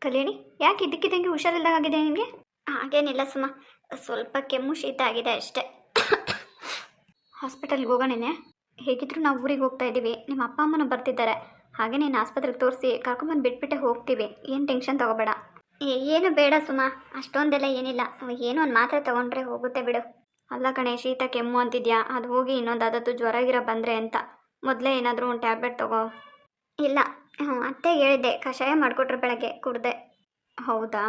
ಕಲ್ಯಾಣಿ, ಯಾಕೆ ಇದ್ದಕ್ಕಿದ್ದಂಗೆ ಹುಷಾರಿಲ್ದಂಗೆ ಆಗಿದೆ ನಿನಗೆ? ಹಾಗೇನಿಲ್ಲ ಸುಮ, ಸ್ವಲ್ಪ ಕೆಮ್ಮು ಶೀತ ಆಗಿದೆ ಅಷ್ಟೇ. ಹಾಸ್ಪಿಟಲ್ಗೆ ಹೋಗೋಣೇನೆ? ಹೇಗಿದ್ರು ನಾವು ಊರಿಗೆ ಹೋಗ್ತಾ ಇದ್ದೀವಿ, ನಿಮ್ಮ ಅಪ್ಪ ಅಮ್ಮನೂ ಬರ್ತಿದ್ದಾರೆ. ಹಾಗೆ ನೀನು ಆಸ್ಪತ್ರೆಗೆ ತೋರಿಸಿ ಕರ್ಕೊಂಬಂದು ಬಿಟ್ಬಿಟ್ಟೆ ಹೋಗ್ತೀವಿ. ಏನು ಟೆನ್ಷನ್ ತೊಗೋಬೇಡ. ಏನು ಬೇಡ ಸುಮ, ಅಷ್ಟೊಂದೆಲ್ಲ ಏನಿಲ್ಲ. ಏನೋ ಒಂದು ಮಾತ್ರೆ ತೊಗೊಂಡ್ರೆ ಹೋಗುತ್ತೆ ಬಿಡು. ಅಲ್ಲ ಕಣೆ, ಶೀತ ಕೆಮ್ಮು ಅಂತಿದ್ಯಾ, ಅದು ಹೋಗಿ ಇನ್ನೊಂದು ಅದತ್ತು ಜ್ವರ ಗಿರ ಬಂದರೆ ಅಂತ. ಮೊದಲೇ ಏನಾದರೂ ಒಂದು ಟ್ಯಾಬ್ಲೆಟ್ ತಗೋ. ಇಲ್ಲ, ಅತ್ತೆಗೆ ಹೇಳಿದ್ದೆ, ಕಷಾಯ ಮಾಡಿಕೊಟ್ರೆ ಬೆಳಗ್ಗೆ ಕುಡ್ದೆ. ಹೌದಾ,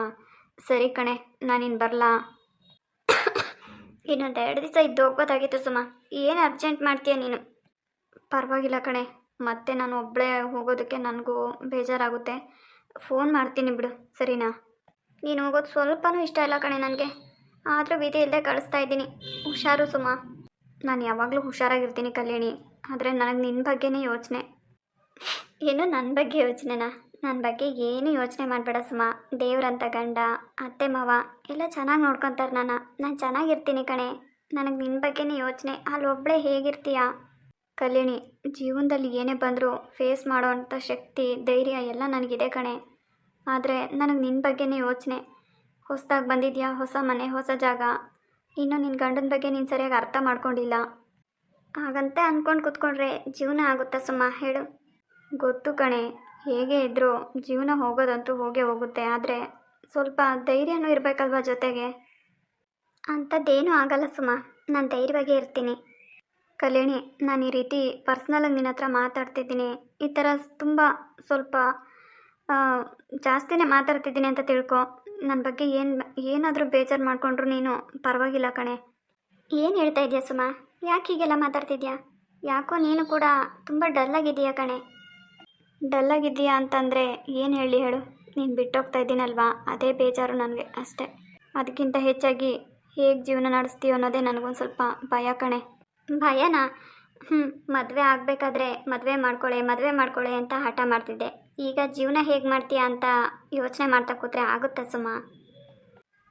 ಸರಿ ಕಣೆ, ನಾನಿನ್ನು ಬರಲಾ? ಇನ್ನೊಂದು 2 ದಿವಸ ಇದ್ದು ಹೋಗ್ಬೋದಾಗಿತ್ತು ಸುಮ. ಏನು ಅರ್ಜೆಂಟ್ ಮಾಡ್ತೀಯ ನೀನು? ಪರವಾಗಿಲ್ಲ ಕಣೆ, ಮತ್ತೆ ನಾನು ಒಬ್ಬಳೇ ಹೋಗೋದಕ್ಕೆ ನನಗೂ ಬೇಜಾರಾಗುತ್ತೆ. ಫೋನ್ ಮಾಡ್ತೀನಿ ಬಿಡು, ಸರಿನಾ? ನೀನು ಹೋಗೋದು ಸ್ವಲ್ಪನೂ ಇಷ್ಟ ಇಲ್ಲ ಕಣೆ ನನಗೆ, ಆದರೂ ವಿಧಿ ಇಲ್ಲದೆ ಕಳಿಸ್ತಾ ಇದ್ದೀನಿ. ಹುಷಾರು ಸುಮ. ನಾನು ಯಾವಾಗಲೂ ಹುಷಾರಾಗಿರ್ತೀನಿ ಕಲ್ಯಾಣಿ, ಆದರೆ ನನಗೆ ನಿನ್ನ ಬಗ್ಗೆನೇ ಯೋಚನೆ. ಏನು ನನ್ನ ಬಗ್ಗೆ ಯೋಚನೆನಾ? ನನ್ನ ಬಗ್ಗೆ ಏನು ಯೋಚನೆ ಮಾಡಬೇಡ ಸುಮ. ದೇವ್ರಂತ ಗಂಡ, ಅತ್ತೆ ಮಾವ ಎಲ್ಲ ಚೆನ್ನಾಗಿ ನೋಡ್ಕೊತಾರೆ. ನಾನು ಚೆನ್ನಾಗಿರ್ತೀನಿ ಕಣೆ. ನನಗೆ ನಿನ್ನ ಬಗ್ಗೆನೇ ಯೋಚನೆ. ಅಲ್ಲಿ ಒಬ್ಬಳೇ ಹೇಗಿರ್ತೀಯ? ಕಲ್ಯಾಣಿ, ಜೀವನದಲ್ಲಿ ಏನೇ ಬಂದರೂ ಫೇಸ್ ಮಾಡೋ ಅಂಥ ಶಕ್ತಿ, ಧೈರ್ಯ ಎಲ್ಲ ನನಗಿದೆ ಕಣೆ. ಆದರೆ ನನಗೆ ನಿನ್ನ ಬಗ್ಗೆನೇ ಯೋಚನೆ. ಹೊಸದಾಗಿ ಬಂದಿದ್ಯಾ, ಹೊಸ ಮನೆ, ಹೊಸ ಜಾಗ. ಇನ್ನೂ ನಿನ್ನ ಗಂಡನ ಬಗ್ಗೆ ನೀನು ಸರಿಯಾಗಿ ಅರ್ಥ ಮಾಡ್ಕೊಂಡಿಲ್ಲ. ಹಾಗಂತ ಅಂದ್ಕೊಂಡು ಕೂತ್ಕೊಂಡ್ರೆ ಜೀವನ ಆಗುತ್ತಾ ಸುಮ್ಮ, ಹೇಳು? ಗೊತ್ತು ಕಣೆ, ಹೇಗೆ ಇದ್ದರೂ ಜೀವನ ಹೋಗೋದಂತೂ ಹೋಗೇ ಹೋಗುತ್ತೆ. ಆದರೆ ಸ್ವಲ್ಪ ಧೈರ್ಯನೂ ಇರಬೇಕಲ್ವ ಜೊತೆಗೆ. ಅಂಥದ್ದೇನೂ ಆಗಲ್ಲ ಸುಮ, ನಾನು ಧೈರ್ಯವಾಗೇ ಇರ್ತೀನಿ. ಕಲ್ಯಾಣಿ, ನಾನು ಈ ರೀತಿ ಪರ್ಸ್ನಲಾಗಿ ನಿನ್ನ ಹತ್ರ ಮಾತಾಡ್ತಿದ್ದೀನಿ. ಈ ಥರ ತುಂಬ ಸ್ವಲ್ಪ ಜಾಸ್ತಿನೇ ಮಾತಾಡ್ತಿದ್ದೀನಿ ಅಂತ ತಿಳ್ಕೊ. ನನ್ನ ಬಗ್ಗೆ ಏನಾದರೂ ಬೇಜಾರು ಮಾಡಿಕೊಂಡ್ರು ನೀನು ಪರವಾಗಿಲ್ಲ ಕಣೆ. ಏನು ಹೇಳ್ತಾ ಇದೆಯಾ ಸುಮ? ಯಾಕೆ ಹೀಗೆಲ್ಲ ಮಾತಾಡ್ತಿದ್ಯಾ? ಯಾಕೋ ನೀನು ಕೂಡ ತುಂಬ ಡಲ್ಲಾಗಿದೆಯಾ ಕಣೆ. ಡಲ್ಲಾಗಿದ್ದೀಯಾ ಅಂತಂದರೆ ಏನು ಹೇಳಿ ಹೇಳು? ನೀನು ಬಿಟ್ಟೋಗ್ತಾ ಇದ್ದೀನಲ್ವಾ, ಅದೇ ಬೇಜಾರು ನನಗೆ ಅಷ್ಟೇ. ಅದಕ್ಕಿಂತ ಹೆಚ್ಚಾಗಿ ಹೇಗೆ ಜೀವನ ನಡೆಸ್ತೀಯೋ ಅನ್ನೋದೇ ನನಗೊಂದು ಸ್ವಲ್ಪ ಭಯ ಕಣೆ. ಭಯನಾ? ಮದುವೆ ಆಗಬೇಕಾದ್ರೆ ಮದುವೆ ಮಾಡ್ಕೊಳ್ಳೆ ಅಂತ ಹಠ ಮಾಡ್ತಿದ್ದೆ. ಈಗ ಜೀವನ ಹೇಗೆ ಮಾಡ್ತೀಯಾ ಅಂತ ಯೋಚನೆ ಮಾಡ್ತಾ ಕೂತ್ರೆ ಆಗುತ್ತಾ ಸುಮ?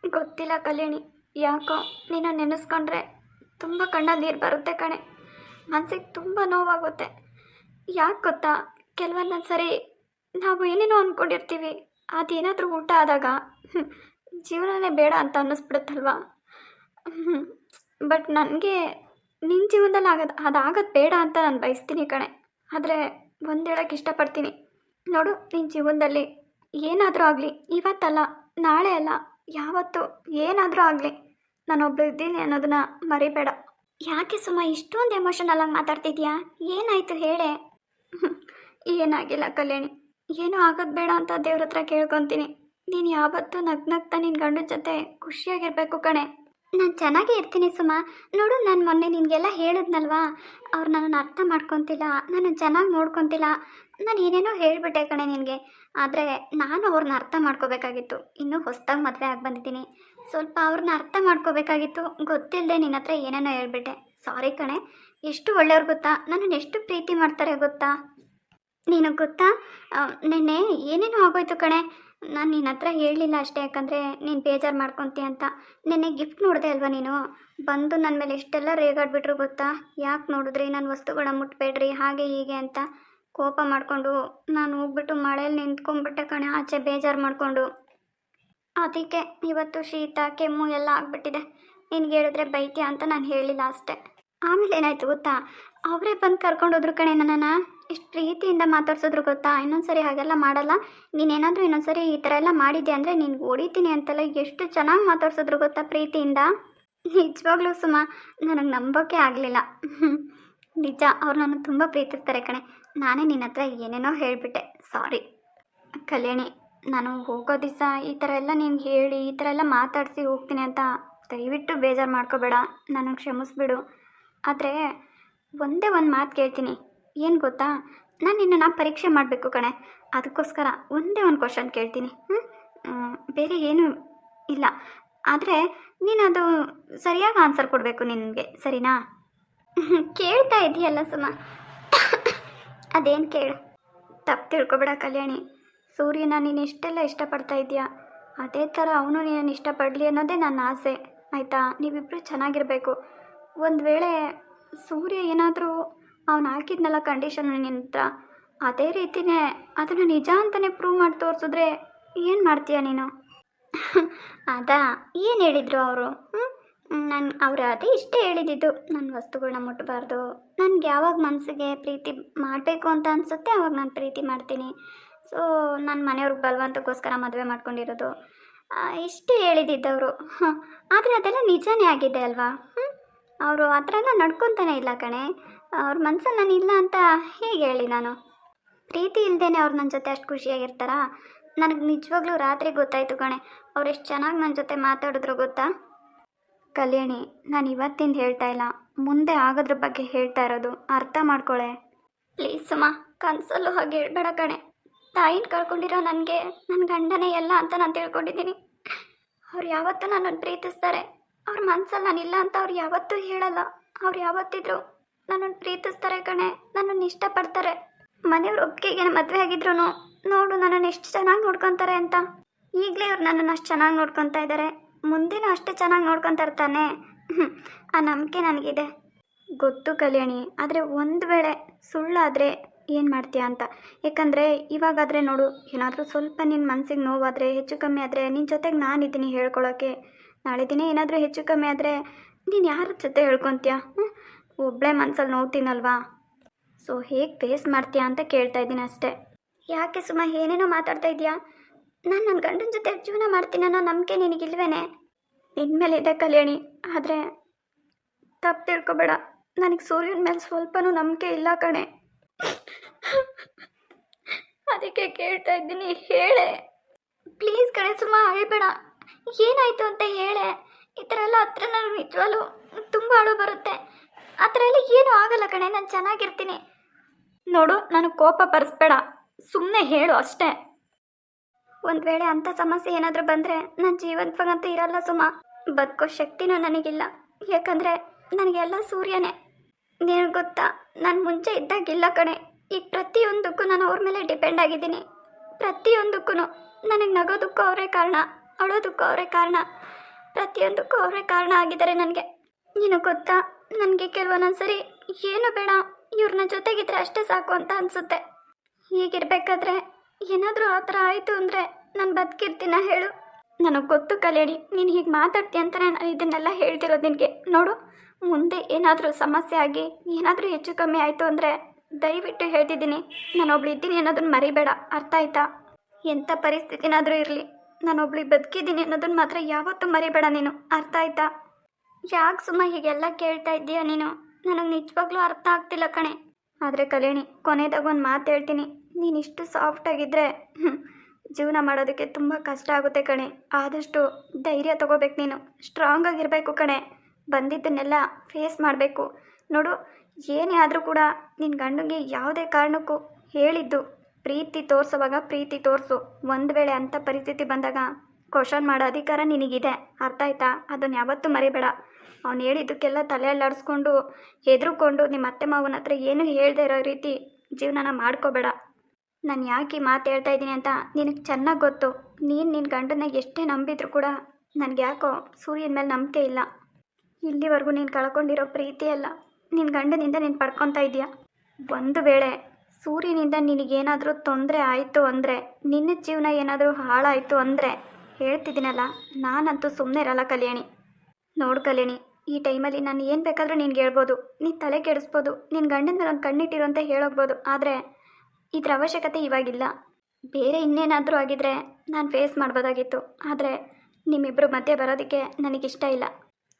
ಗೊತ್ತಿಲ್ಲ ಕಲ್ಯಾಣಿ, ಯಾಕೋ ನೀನು ನೆನೆಸ್ಕೊಂಡ್ರೆ ತುಂಬ ಕಣ್ಣಲ್ಲಿ ನೀರು ಬರುತ್ತೆ ಕಣೆ. ಮನಸ್ಸಿಗೆ ತುಂಬ ನೋವಾಗುತ್ತೆ. ಯಾಕೆ ಗೊತ್ತಾ, ಕೆಲವೊಂದೊಂದು ಸರಿ ನಾವು ಏನೇನೋ ಅಂದ್ಕೊಂಡಿರ್ತೀವಿ, ಅದೇನಾದರೂ ಊಟ ಆದಾಗ ಜೀವನನೇ ಬೇಡ ಅಂತ ಅನ್ನಿಸ್ಬಿಡುತ್ತಲ್ವ. ಬಟ್ ನನಗೆ ನಿನ್ನ ಜೀವನದಲ್ಲಿ ಅದಾಗದು ಬೇಡ ಅಂತ ನಾನು ಬಯಸ್ತೀನಿ ಕಣೆ. ಆದರೆ ಒಂದು ಹೇಳೋಕ್ಕೆ ಇಷ್ಟಪಡ್ತೀನಿ ನೋಡು, ನಿನ್ನ ಜೀವನದಲ್ಲಿ ಏನಾದರೂ ಆಗಲಿ, ಇವತ್ತಲ್ಲ ನಾಳೆ ಅಲ್ಲ ಯಾವತ್ತು ಏನಾದರೂ ಆಗಲಿ, ನಾನೊಬ್ಬಳು ಇದ್ದೀನಿ ಅನ್ನೋದನ್ನ ಮರಿಬೇಡ. ಯಾಕೆ ಸುಮ್ಮ ಇಷ್ಟೊಂದು ಎಮೋಷನಲ್ ಆಗಿ ಮಾತಾಡ್ತಿದ್ಯಾ? ಏನಾಯಿತು ಹೇಳೆ? ಏನಾಗಿಲ್ಲ ಕಲ್ಯಾಣಿ, ಏನೂ ಆಗೋದು ಬೇಡ ಅಂತ ದೇವ್ರ ಹತ್ರ ಕೇಳ್ಕೊತೀನಿ. ನೀನು ಯಾವತ್ತೂ ನಗ್ನಗ್ತಾ ನಿನ್ನ ಗಂಡನ ಜೊತೆ ಖುಷಿಯಾಗಿರಬೇಕು ಕಣೆ. ನಾನು ಚೆನ್ನಾಗೇ ಇರ್ತೀನಿ ಸುಮ. ನೋಡು, ನಾನು ಮೊನ್ನೆ ನಿನಗೆಲ್ಲ ಹೇಳಿದ್ನಲ್ವಾ, ಅವ್ರು ನನ್ನನ್ನು ಅರ್ಥ ಮಾಡ್ಕೊತಿಲ್ಲ, ನಾನು ಚೆನ್ನಾಗಿ ನೋಡ್ಕೊತಿಲ್ಲ, ನಾನು ಏನೇನೋ ಹೇಳಿಬಿಟ್ಟೆ ಕಣೆ ನಿನಗೆ. ಆದರೆ ನಾನು ಅವ್ರನ್ನ ಅರ್ಥ ಮಾಡ್ಕೋಬೇಕಾಗಿತ್ತು. ಇನ್ನೂ ಹೊಸದಾಗಿ ಮದುವೆ ಆಗಿ ಬಂದಿದ್ದೀನಿ, ಸ್ವಲ್ಪ ಅವ್ರನ್ನ ಅರ್ಥ ಮಾಡ್ಕೋಬೇಕಾಗಿತ್ತು. ಗೊತ್ತಿಲ್ಲದೆ ನಿನ್ನ ಹತ್ರ ಏನೇನೋ ಹೇಳ್ಬಿಟ್ಟೆ. ಸಾರಿ ಕಣೆ. ಎಷ್ಟು ಒಳ್ಳೆಯವ್ರು ಗೊತ್ತಾ, ನನ್ನನ್ನು ಎಷ್ಟು ಪ್ರೀತಿ ಮಾಡ್ತಾರೆ ಗೊತ್ತಾ? ನಿನಗೆ ಗೊತ್ತಾ, ನೆನ್ನೆ ಏನೇನೋ ಆಗೋಯ್ತು ಕಣೆ. ನಾನು ನಿನ್ನ ಹತ್ರ ಹೇಳಲಿಲ್ಲ ಅಷ್ಟೇ, ಯಾಕಂದರೆ ನೀನು ಬೇಜಾರು ಮಾಡ್ಕೊತೀಯ ಅಂತ. ನೆನ್ನೆ ಗಿಫ್ಟ್ ನೋಡಿದೆ ಅಲ್ವಾ ನೀನು, ಬಂದು ನನ್ನ ಮೇಲೆ ಎಷ್ಟೆಲ್ಲ ರೇಗಾಡ್ಬಿಟ್ರು ಗೊತ್ತಾ? ಯಾಕೆ ನೋಡಿದ್ರಿ, ನನ್ನ ವಸ್ತುಗಳನ್ನ ಮುಟ್ಬೇಡ್ರಿ ಹಾಗೆ ಹೀಗೆ ಅಂತ ಕೋಪ ಮಾಡಿಕೊಂಡು ನಾನು ಹೋಗ್ಬಿಟ್ಟು ಮಳೆಯಲ್ಲಿ ನಿಂತ್ಕೊಂಡ್ಬಿಟ್ಟೆ ಕಣೆ, ಆಚೆ ಬೇಜಾರು ಮಾಡಿಕೊಂಡು. ಅದಕ್ಕೆ ಇವತ್ತು ಶೀತ ಕೆಮ್ಮು ಎಲ್ಲ ಆಗಿಬಿಟ್ಟಿದೆ. ನಿನ್ಗೆ ಹೇಳಿದ್ರೆ ಬೈತೀಯ ಅಂತ ನಾನು ಹೇಳಿಲ್ಲ ಅಷ್ಟೇ. ಆಮೇಲೆ ಏನಾಯಿತು ಗೊತ್ತಾ, ಅವರೇ ಬಂದು ಕರ್ಕೊಂಡೋದ್ರು ಕಣೆ ನನ್ನನ್ನು. ಎಷ್ಟು ಪ್ರೀತಿಯಿಂದ ಮಾತಾಡ್ಸಿದ್ರು ಗೊತ್ತಾ? ಇನ್ನೊಂದು ಸರಿ ಹಾಗೆಲ್ಲ ಮಾಡಲ್ಲ, ನೀನೇನಾದರೂ ಇನ್ನೊಂದು ಸರಿ ಈ ಥರ ಎಲ್ಲ ಮಾಡಿದ್ಯಾ ಅಂದರೆ ನಿನ್ಗೆ ಹೊಡಿತೀನಿ ಅಂತೆಲ್ಲ ಎಷ್ಟು ಚೆನ್ನಾಗಿ ಮಾತಾಡ್ಸಿದ್ರು ಗೊತ್ತಾ ಪ್ರೀತಿಯಿಂದ. ನಿಜವಾಗ್ಲೂ ಸುಮ, ನನಗೆ ನಂಬೋಕೆ ಆಗಲಿಲ್ಲ. ನಿಜ, ಅವ್ರು ನನ್ನ ತುಂಬ ಪ್ರೀತಿಸ್ತಾರೆ ಕಣೆ. ನಾನೇ ನಿನ್ನ ಹತ್ರ ಏನೇನೋ ಹೇಳಿಬಿಟ್ಟೆ, ಸಾರಿ. ಕಲ್ಯಾಣಿ, ನಾನು ಹೋಗೋ ದಿವಸ ಈ ಥರ ಎಲ್ಲ ನಿನ್ಗೆ ಹೇಳಿ ಈ ಥರ ಎಲ್ಲ ಮಾತಾಡಿಸಿ ಹೋಗ್ತೀನಿ ಅಂತ ದಯವಿಟ್ಟು ಬೇಜಾರು ಮಾಡ್ಕೋಬೇಡ, ನನಗೆ ಕ್ಷಮಿಸ್ಬಿಡು. ಆದರೆ ಒಂದೇ ಒಂದು ಮಾತು ಕೇಳ್ತೀನಿ, ಏನು ಗೊತ್ತಾ? ನಾನು ನಿನ್ನನ್ನು ಪರೀಕ್ಷೆ ಮಾಡಬೇಕು ಕಣೆ. ಅದಕ್ಕೋಸ್ಕರ ಒಂದೇ ಒಂದು ಕ್ವಶನ್ ಕೇಳ್ತೀನಿ. ಬೇರೆ ಏನೂ ಇಲ್ಲ, ಆದರೆ ನೀನು ಅದು ಸರಿಯಾಗಿ ಆನ್ಸರ್ ಕೊಡಬೇಕು ನಿನಗೆ, ಸರಿನಾ? ಕೇಳ್ತಾ ಇದೆಯಲ್ಲ ಸುಮ, ಅದೇನು ಕೇಳು. ತಪ್ಪು ತಿಳ್ಕೊಬೇಡ ಕಲ್ಯಾಣಿ. ಸೂರ್ಯನ ನೀನು ಇಷ್ಟೆಲ್ಲ ಇಷ್ಟಪಡ್ತಾ ಇದೆಯಾ, ಅದೇ ಥರ ಅವನು ನೀನನ್ನು ಇಷ್ಟಪಡಲಿ ಅನ್ನೋದೇ ನನ್ನ ಆಸೆ, ಆಯಿತಾ? ನೀವಿಬ್ಬರು ಚೆನ್ನಾಗಿರಬೇಕು. ಒಂದು ವೇಳೆ ಸೂರ್ಯ ಏನಾದರೂ ಅವನು ಹಾಕಿದ್ನಲ್ಲ ಕಂಡೀಷನ್ ನಿನ್ನ ಹತ್ರ, ಅದೇ ರೀತಿಯೇ ಅದನ್ನು ನಿಜ ಅಂತಲೇ ಪ್ರೂವ್ ಮಾಡಿ ತೋರಿಸಿದ್ರೆ ಏನು ಮಾಡ್ತೀಯ ನೀನು? ಅದಾ, ಏನು ಹೇಳಿದರು ಅವರು? ಅವ್ರು ಅದೇ ಇಷ್ಟೇ ಹೇಳಿದ್ದು, ನನ್ನ ವಸ್ತುಗಳನ್ನ ಮುಟ್ಟಬಾರ್ದು. ನನಗೆ ಯಾವಾಗ ಮನಸ್ಸಿಗೆ ಪ್ರೀತಿ ಮಾಡಬೇಕು ಅಂತ ಅನಿಸುತ್ತೆ ಅವಾಗ ನಾನು ಪ್ರೀತಿ ಮಾಡ್ತೀನಿ. ಸೊ ನನ್ನ ಮನೆಯವ್ರಿಗೆ ಬಲವಂತಕ್ಕೋಸ್ಕರ ಮದುವೆ ಮಾಡ್ಕೊಂಡಿರೋದು, ಇಷ್ಟೇ ಹೇಳಿದ್ದವರು. ಆದರೆ ಅದೆಲ್ಲ ನಿಜನೇ ಆಗಿದೆ ಅಲ್ವಾ? ಅವರು ಆ ಥರ ಎಲ್ಲ ನಡ್ಕೊತಾನೆ ಇಲ್ಲ ಕಣೆ. ಅವ್ರ ಮನಸ್ಸಲ್ಲಿ ನಾನು ಇಲ್ಲ ಅಂತ ಹೇಗೆ ಹೇಳಿ ನಾನು? ಪ್ರೀತಿ ಇಲ್ಲದೇನೆ ಅವ್ರು ನನ್ನ ಜೊತೆ ಅಷ್ಟು ಖುಷಿಯಾಗಿರ್ತಾರಾ? ನನಗೆ ನಿಜವಾಗ್ಲೂ ರಾತ್ರಿ ಗೊತ್ತಾಯಿತು ಕಣೆ, ಅವ್ರು ಎಷ್ಟು ಚೆನ್ನಾಗಿ ನನ್ನ ಜೊತೆ ಮಾತಾಡಿದ್ರು ಗೊತ್ತಾ? ಕಲ್ಯಾಣಿ, ನಾನು ಇವತ್ತಿಂದ ಹೇಳ್ತಾ ಇಲ್ಲ, ಮುಂದೆ ಆಗೋದ್ರ ಬಗ್ಗೆ ಹೇಳ್ತಾ ಇರೋದು, ಅರ್ಥ ಮಾಡ್ಕೊಳೆ. ಪ್ಲೀಸ್ ಸುಮಾ, ಕನಸಲ್ಲೂ ಹಾಗೆ ಹೇಳ್ಬೇಡ ಕಣೆ. ತಾಯಿನ ಕಳ್ಕೊಂಡಿರೋ ನನಗೆ ನನ್ನ ಗಂಡನೇ ಎಲ್ಲ ಅಂತ ನಾನು ತಿಳ್ಕೊಂಡಿದ್ದೀನಿ. ಅವ್ರು ಯಾವತ್ತೂ ನನ್ನನ್ನು ಪ್ರೀತಿಸ್ತಾರೆ. ಅವ್ರ ಮನಸ್ಸಲ್ಲಿ ನಾನಿಲ್ಲ ಅಂತ ಅವ್ರು ಯಾವತ್ತೂ ಹೇಳಲ್ಲ. ಅವ್ರು ಯಾವತ್ತಿದ್ರು ನನ್ನನ್ನು ಪ್ರೀತಿಸ್ತಾರೆ ಕಣೆ, ನನ್ನನ್ನು ಇಷ್ಟಪಡ್ತಾರೆ. ಮನೆಯವ್ರ ಒಪ್ಪಿಗೆಗೆ ಮದುವೆ ಆಗಿದ್ರು ನೋಡು ನನ್ನನ್ನು ಎಷ್ಟು ಚೆನ್ನಾಗಿ ನೋಡ್ಕೊತಾರೆ ಅಂತ. ಈಗಲೇ ಅವ್ರು ನನ್ನನ್ನು ಅಷ್ಟು ಚೆನ್ನಾಗಿ ನೋಡ್ಕೊತಾ ಇದ್ದಾರೆ, ಮುಂದೆನೂ ಅಷ್ಟೇ ಚೆನ್ನಾಗಿ ನೋಡ್ಕೊತಾ ಇರ್ತಾನೆ. ಆ ನಂಬಿಕೆ ನನಗಿದೆ. ಗೊತ್ತು ಕಲ್ಯಾಣಿ, ಆದರೆ ಒಂದು ವೇಳೆ ಸುಳ್ಳಾದರೆ ಏನು ಮಾಡ್ತೀಯ ಅಂತ. ಯಾಕಂದರೆ ಇವಾಗಾದರೆ ನೋಡು, ಏನಾದರೂ ಸ್ವಲ್ಪ ನಿನ್ನ ಮನಸ್ಸಿಗೆ ನೋವಾದರೆ, ಹೆಚ್ಚು ಕಮ್ಮಿ ಆದರೆ ನಿನ್ನ ಜೊತೆಗೆ ನಾನಿದ್ದೀನಿ ಹೇಳ್ಕೊಳೋಕ್ಕೆ. ನಾಳೆ ದಿನ ಏನಾದರೂ ಹೆಚ್ಚು ಕಮ್ಮಿ ಆದರೆ ನೀನು ಯಾರ ಜೊತೆ ಹೇಳ್ಕೊತೀಯ? ಒಬ್ಬಳೇ ಮನಸ್ಸಲ್ಲಿ ನೋಡ್ತೀನಲ್ವಾ? ಸೊ ಹೇಗೆ ಫೇಸ್ ಮಾಡ್ತೀಯಾ ಅಂತ ಕೇಳ್ತಾ ಇದ್ದೀನಿ ಅಷ್ಟೇ. ಯಾಕೆ ಸುಮ್ಮ ಏನೇನೋ ಮಾತಾಡ್ತಾ ಇದೆಯಾ? ನಾನು ನನ್ನ ಗಂಡನ ಜೊತೆ ಜೀವನ ಮಾಡ್ತೀನಿ ಅನ್ನೋ ನಂಬಿಕೆ ನಿನಗಿಲ್ವೇನೆ? ನಿನ್ನ ಮೇಲೆ ಇದೆ ಕಲ್ಯಾಣಿ, ಆದರೆ ತಪ್ಪು ತಿಳ್ಕೊಬೇಡ. ನನಗೆ ಸೂರ್ಯನ ಮೇಲೆ ಸ್ವಲ್ಪನೂ ನಂಬಿಕೆ ಇಲ್ಲ ಕಣೆ. ಅದಕ್ಕೆ ಕೇಳ್ತಾ ಇದ್ದೀನಿ, ಹೇಳೆ ಪ್ಲೀಸ್ ಕಣೆ. ಸುಮ್ಮ ಅಳ್ಬೇಡ, ಏನಾಯಿತು ಅಂತ ಹೇಳೆ. ಈ ಥರ ಎಲ್ಲ ಹತ್ರ ನನಗೆ ನಿಜವಾಗ್ಲೂ ತುಂಬ ಅಳು ಬರುತ್ತೆ. ಆ ಥರ ಎಲ್ಲ ಏನೂ ಆಗಲ್ಲ ಕಣೆ, ನಾನು ಚೆನ್ನಾಗಿರ್ತೀನಿ. ನೋಡು, ನನಗೆ ಕೋಪ ಬರೆಸ್ಬೇಡ, ಸುಮ್ಮನೆ ಹೇಳು ಅಷ್ಟೇ. ಒಂದು ವೇಳೆ ಅಂಥ ಸಮಸ್ಯೆ ಏನಾದರೂ ಬಂದರೆ ನಾನು ಜೀವಂತವಾಗಂತೂ ಇರಲ್ಲ ಸುಮ್ಮ. ಬದುಕೋ ಶಕ್ತಿನೂ ನನಗಿಲ್ಲ, ಯಾಕಂದರೆ ನನಗೆಲ್ಲ ಸೂರ್ಯನೇ. ನಿನಗೆ ಗೊತ್ತಾ, ನಾನು ಮುಂಚೆ ಇದ್ದಾಗಿಲ್ಲ ಕಣೆ. ಈಗ ಪ್ರತಿಯೊಂದಕ್ಕೂ ನಾನು ಅವ್ರ ಮೇಲೆ ಡಿಪೆಂಡ್ ಆಗಿದ್ದೀನಿ. ಪ್ರತಿಯೊಂದಕ್ಕೂ ನನಗೆ ನಗೋದಕ್ಕೂ ಅವರೇ ಕಾರಣ, ಅಳೋದಕ್ಕೂ ಅವರೇ ಕಾರಣ, ಪ್ರತಿಯೊಂದಕ್ಕೂ ಅವರೇ ಕಾರಣ ಆಗಿದ್ದಾರೆ ನನಗೆ. ನಿನಗೆ ಗೊತ್ತಾ, ನನಗೆ ಕೆಲವೊಂದೊಂದು ಸರಿ ಏನು ಬೇಡ, ಇವ್ರನ್ನ ಜೊತೆಗಿದ್ರೆ ಅಷ್ಟೇ ಸಾಕು ಅಂತ ಅನಿಸುತ್ತೆ. ಹೀಗಿರ್ಬೇಕಾದ್ರೆ ಏನಾದರೂ ಆ ಥರ ಆಯಿತು ಅಂದರೆ ನಾನು ಬದುಕಿರ್ತೀನ ಹೇಳು? ನನಗೆ ಗೊತ್ತು ಕಲ್ಯಾಣಿ, ನೀನು ಹೀಗೆ ಮಾತಾಡ್ತೀಯ ಅಂತಲೇ ನಾನು ಇದನ್ನೆಲ್ಲ ಹೇಳ್ತಿರೋದು ನಿನಗೆ. ನೋಡು, ಮುಂದೆ ಏನಾದರೂ ಸಮಸ್ಯೆ ಆಗಿ ಏನಾದರೂ ಹೆಚ್ಚು ಕಮ್ಮಿ ಆಯಿತು ಅಂದರೆ ದಯವಿಟ್ಟು ಹೇಳ್ತಿದ್ದೀನಿ, ನಾನೊಬ್ಳು ಇದ್ದೀನಿ ಅನ್ನೋದನ್ನು ಮರಿಬೇಡ, ಅರ್ಥ ಆಯ್ತಾ? ಎಂಥ ಪರಿಸ್ಥಿತಿನಾದರೂ ಇರಲಿ, ನಾನೊಬ್ಳಿಗೆ ಬದುಕಿದ್ದೀನಿ ಅನ್ನೋದನ್ನು ಮಾತ್ರ ಯಾವತ್ತೂ ಮರಿಬೇಡ ನೀನು, ಅರ್ಥ ಆಯ್ತಾ? ಯಾಕೆ ಸುಮ್ಮ ಹೀಗೆಲ್ಲ ಕೇಳ್ತಾ ಇದ್ದೀಯ ನೀನು? ನನಗೆ ನಿಜವಾಗ್ಲೂ ಅರ್ಥ ಆಗ್ತಿಲ್ಲ ಕಣೆ. ಆದರೆ ಕಲ್ಯಾಣಿ, ಕೊನೆಯದಾಗ ಒಂದು ಮಾತು ಹೇಳ್ತೀನಿ, ನೀನಿಷ್ಟು ಸಾಫ್ಟಾಗಿದ್ದರೆ ಜೀವನ ಮಾಡೋದಕ್ಕೆ ತುಂಬ ಕಷ್ಟ ಆಗುತ್ತೆ ಕಣೆ. ಆದಷ್ಟು ಧೈರ್ಯ ತೊಗೋಬೇಕು ನೀನು, ಸ್ಟ್ರಾಂಗ್ ಆಗಿರಬೇಕು ಕಣೆ. ಬಂದಿದ್ದನ್ನೆಲ್ಲ ಫೇಸ್ ಮಾಡಬೇಕು. ನೋಡು, ಏನೇ ಆದರೂ ಕೂಡ ನಿನ್ನ ಗಂಡನಿಗೆ ಯಾವುದೇ ಕಾರಣಕ್ಕೂ ಹೇಳಿದ್ದು ಪ್ರೀತಿ ತೋರಿಸುವಾಗ ಪ್ರೀತಿ ತೋರಿಸು. ಒಂದು ವೇಳೆ ಅಂಥ ಪರಿಸ್ಥಿತಿ ಬಂದಾಗ ಕ್ವಶನ್ ಮಾಡೋ ಅಧಿಕಾರ ನಿನಗಿದೆ, ಅರ್ಥ ಆಯ್ತಾ? ಅದನ್ನು ಯಾವತ್ತೂ ಮರಿಬೇಡ. ಅವ್ನು ಹೇಳಿದ್ದಕ್ಕೆಲ್ಲ ತಲೆ ಅಲ್ಲಾಡಿಸ್ಕೊಂಡು ಹೆದರ್ಕೊಂಡು ನಿಮ್ಮ ಅತ್ತೆ ಮಾವನ ಹತ್ರ ಏನೂ ಹೇಳದೇ ಇರೋ ರೀತಿ ಜೀವನನ ಮಾಡ್ಕೋಬೇಡ. ನಾನು ಯಾಕೆ ಈ ಮಾತು ಹೇಳ್ತಾ ಇದ್ದೀನಿ ಅಂತ ನಿನಗೆ ಚೆನ್ನಾಗಿ ಗೊತ್ತು. ನೀನು ನಿನ್ನ ಗಂಡನ ಎಷ್ಟೇ ನಂಬಿದ್ರು ಕೂಡ ನನಗೆ ಯಾಕೋ ಸೂರ್ಯನ ಮೇಲೆ ನಂಬಿಕೆ ಇಲ್ಲ. ಇಲ್ಲಿವರೆಗೂ ನೀನು ಕಳ್ಕೊಂಡಿರೋ ಪ್ರೀತಿ ಅಲ್ಲ, ನಿನ್ನ ಗಂಡನಿಂದ ನೀನು ಪಡ್ಕೊತಾ ಇದೆಯಾ. ಒಂದು ವೇಳೆ ಸೂರ್ಯನಿಂದ ನಿನಗೇನಾದರೂ ತೊಂದರೆ ಆಯಿತು ಅಂದರೆ, ನಿನ್ನ ಜೀವನ ಏನಾದರೂ ಹಾಳಾಯಿತು ಅಂದರೆ ಹೇಳ್ತಿದ್ದೀನಲ್ಲ, ನಾನಂತೂ ಸುಮ್ಮನೆ ಇರಲ್ಲ ಕಲ್ಯಾಣಿ. ನೋಡು ಕಲ್ಯಾಣಿ, ಈ ಟೈಮಲ್ಲಿ ನಾನು ಏನು ಬೇಕಾದರೂ ನಿನ್ಗೆ ಹೇಳ್ಬೋದು, ನೀನು ತಲೆ ಕೆಡಿಸ್ಬೋದು, ನಿನ್ನ ಗಂಡನ ಮೇಲೆ ಒಂದು ಕಣ್ಣಿಟ್ಟಿರು ಅಂತ ಹೇಳೋಗ್ಬೋದು. ಆದರೆ ಇದ್ರ ಅವಶ್ಯಕತೆ ಇವಾಗಿಲ್ಲ. ಬೇರೆ ಇನ್ನೇನಾದರೂ ಆಗಿದ್ರೆ ನಾನು ಫೇಸ್ ಮಾಡ್ಬೋದಾಗಿತ್ತು. ಆದರೆ ನಿಮ್ಮಿಬ್ಬರು ಮಧ್ಯೆ ಬರೋದಕ್ಕೆ ನನಗಿಷ್ಟ ಇಲ್ಲ.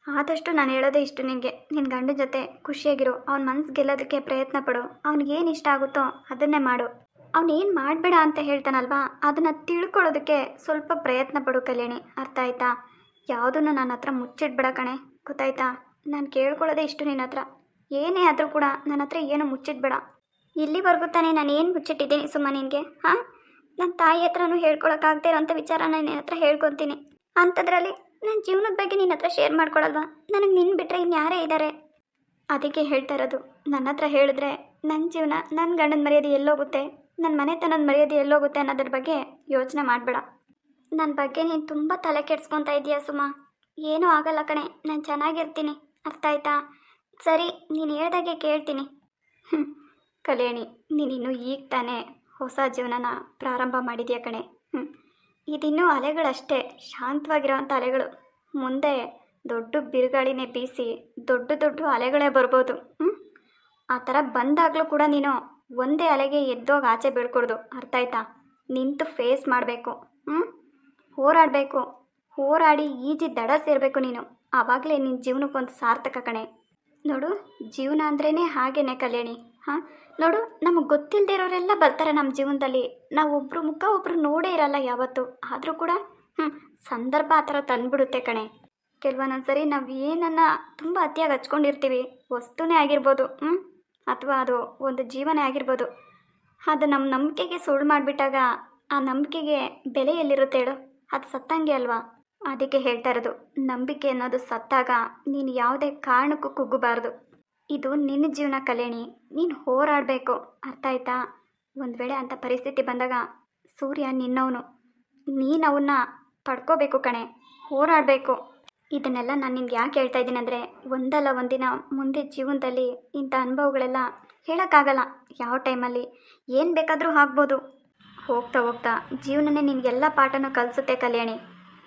ಆದಷ್ಟು ನಾನು ಹೇಳೋದೇ ಇಷ್ಟು ನಿನಗೆ, ನಿನ್ನ ಗಂಡನ ಜೊತೆ ಖುಷಿಯಾಗಿರು. ಅವ್ನ ಮನಸ್ಸು ಗೆಲ್ಲೋದಕ್ಕೆ ಪ್ರಯತ್ನ ಪಡು. ಅವ್ನಿಗೇನು ಇಷ್ಟ ಆಗುತ್ತೋ ಅದನ್ನೇ ಮಾಡು. ಅವನೇನು ಮಾಡಬೇಡ ಅಂತ ಹೇಳ್ತಾನಲ್ವಾ, ಅದನ್ನು ತಿಳ್ಕೊಳ್ಳೋದಕ್ಕೆ ಸ್ವಲ್ಪ ಪ್ರಯತ್ನ ಪಡು ಕಲ್ಯಾಣಿ, ಅರ್ಥ ಆಯ್ತಾ? ಯಾವುದನ್ನು ನನ್ನ ಹತ್ರ ಮುಚ್ಚಿಡ್ಬೇಡ ಕಣೆ, ಗೊತ್ತಾಯ್ತಾ? ನಾನು ಕೇಳ್ಕೊಳ್ಳೋದೇ ಇಷ್ಟು ನಿನ್ನ ಹತ್ರ. ಏನೇ ಆದರೂ ಕೂಡ ನನ್ನ ಹತ್ರ ಏನು ಮುಚ್ಚಿಡ್ಬೇಡ. ಇಲ್ಲಿವರೆಗೂ ತಾನೇ ನಾನು ಏನು ಮುಚ್ಚಿಟ್ಟಿದ್ದೀನಿ ಸುಮ್ಮ ನಿನಗೆ? ಹಾಂ, ನನ್ನ ತಾಯಿ ಹತ್ರನೂ ಹೇಳ್ಕೊಳಕ್ಕಾಗದೇ ಇರೋಂಥ ವಿಚಾರನ ನಿನ್ನ ಹತ್ರ ಹೇಳ್ಕೊತೀನಿ. ಅಂಥದ್ರಲ್ಲಿ ನನ್ನ ಜೀವನದ ಬಗ್ಗೆ ನಿನ್ನ ಹತ್ರ ಶೇರ್ ಮಾಡ್ಕೊಳಲ್ವಾ? ನನಗೆ ನಿನ್ನ ಬಿಟ್ಟರೆ ಇನ್ಯಾರೇ ಇದ್ದಾರೆ? ಅದಕ್ಕೆ ಹೇಳ್ತಾ ಇರೋದು, ನನ್ನ ಹತ್ರ ಹೇಳಿದ್ರೆ ನನ್ನ ಜೀವನ, ನನ್ನ ಗಂಡನ ಮರ್ಯಾದೆ ಎಲ್ಲೋಗುತ್ತೆ, ನನ್ನ ಮನೆತನದ ಮರ್ಯಾದೆ ಎಲ್ಲೋಗುತ್ತೆ ಅನ್ನೋದ್ರ ಬಗ್ಗೆ ಯೋಚನೆ ಮಾಡಬೇಡ. ನನ್ನ ಬಗ್ಗೆ ನೀನು ತುಂಬ ತಲೆ ಕೆಡ್ಸ್ಕೊತಾ ಇದೀಯ ಸುಮ್ಮ. ಏನೂ ಆಗಲ್ಲ ಕಣೆ, ನಾನು ಚೆನ್ನಾಗಿರ್ತೀನಿ, ಅರ್ಥ ಆಯ್ತಾ? ಸರಿ, ನೀನು ಹೇಳ್ದಾಗೆ ಕೇಳ್ತೀನಿ. ಕಲ್ಯಾಣಿ, ನೀನಿನ್ನು ಈಗ ತಾನೇ ಹೊಸ ಜೀವನನ ಪ್ರಾರಂಭ ಮಾಡಿದ್ಯಾ ಕಣೆ. ಇದಿನ್ನೂ ಅಲೆಗಳಷ್ಟೇ, ಶಾಂತವಾಗಿರೋವಂಥ ಅಲೆಗಳು. ಮುಂದೆ ದೊಡ್ಡ ಬಿರುಗಾಳಿನೇ ಬೀಸಿ ದೊಡ್ಡ ದೊಡ್ಡ ಅಲೆಗಳೇ ಬರ್ಬೋದು. ಆ ಥರ ಬಂದಾಗಲೂ ಕೂಡ ನೀನು ಒಂದೇ ಅಲೆಗೆ ಎದ್ದೋಗಿ ಆಚೆ ಬೀಳ್ಕೊಡ್ದು, ಅರ್ಥ ಆಯ್ತಾ? ನಿಂತು ಫೇಸ್ ಮಾಡಬೇಕು, ಹೋರಾಡಬೇಕು. ಹೋರಾಡಿ ಈಜಿ ದಡ ಸೇರಬೇಕು ನೀನು. ಆವಾಗಲೇ ನಿನ್ನ ಜೀವನಕ್ಕೊಂದು ಸಾರ್ಥಕ ಕಣೆ. ನೋಡು, ಜೀವನ ಅಂದ್ರೇ ಹಾಗೇನೆ ಕಲ್ಯಾಣಿ. ಹಾಂ, ನೋಡು, ನಮಗೆ ಗೊತ್ತಿಲ್ಲದೆ ಇರೋರೆಲ್ಲ ಬರ್ತಾರೆ ನಮ್ಮ ಜೀವನದಲ್ಲಿ. ನಾವು ಒಬ್ಬರು ಮುಖ ಒಬ್ಬರು ನೋಡೇ ಇರಲ್ಲ ಯಾವತ್ತು. ಆದರೂ ಕೂಡ ಸಂದರ್ಭ ಆ ಥರ ತಂದುಬಿಡುತ್ತೆ ಕಣೆ. ಕೆಲವೊಂದೊಂದು ಸರಿ ನಾವು ಏನನ್ನ ತುಂಬ ಅತಿಯಾಗಿ ಹಚ್ಕೊಂಡಿರ್ತೀವಿ, ವಸ್ತುನೇ ಆಗಿರ್ಬೋದು, ಅಥವಾ ಅದು ಒಂದು ಜೀವನೇ ಆಗಿರ್ಬೋದು. ಅದು ನಮ್ಮ ನಂಬಿಕೆಗೆ ಸುಳ್ಳು ಮಾಡಿಬಿಟ್ಟಾಗ ಆ ನಂಬಿಕೆಗೆ ಬೆಲೆ ಎಲ್ಲಿರುತ್ತೆ ಹೇಳು? ಅದು ಸತ್ತಂಗೆ ಅಲ್ವಾ? ಅದಕ್ಕೆ ಹೇಳ್ತಾ ಇರೋದು, ನಂಬಿಕೆ ಅನ್ನೋದು ಸತ್ತಾಗ ನೀನು ಯಾವುದೇ ಕಾರಣಕ್ಕೂ ಕುಗ್ಗಬಾರ್ದು. ಇದು ನಿನ್ನ ಜೀವನ ಕಲ್ಯಾಣಿ, ನೀನು ಹೋರಾಡಬೇಕು, ಅರ್ಥ ಆಯ್ತಾ? ಒಂದು ವೇಳೆ ಅಂಥ ಪರಿಸ್ಥಿತಿ ಬಂದಾಗ ಸೂರ್ಯ ನಿನ್ನವನು, ನೀನು ಅವನ್ನ ಪಡ್ಕೋಬೇಕು ಕಣೆ, ಹೋರಾಡಬೇಕು. ಇದನ್ನೆಲ್ಲ ನಾನು ನಿನ್ಗೆ ಯಾಕೆ ಹೇಳ್ತಾ ಇದ್ದೀನಿ ಅಂದರೆ, ಒಂದಲ್ಲ ಒಂದಿನ ಮುಂದೆ ಜೀವನದಲ್ಲಿ ಇಂಥ ಅನುಭವಗಳೆಲ್ಲ ಹೇಳೋಕ್ಕಾಗಲ್ಲ. ಯಾವ ಟೈಮಲ್ಲಿ ಏನು ಬೇಕಾದರೂ ಆಗ್ಬೋದು. ಹೋಗ್ತಾ ಹೋಗ್ತಾ ಜೀವನನೇ ನಿನಗೆಲ್ಲ ಪಾಠನೂ ಕಲಿಸುತ್ತೆ ಕಲ್ಯಾಣಿ.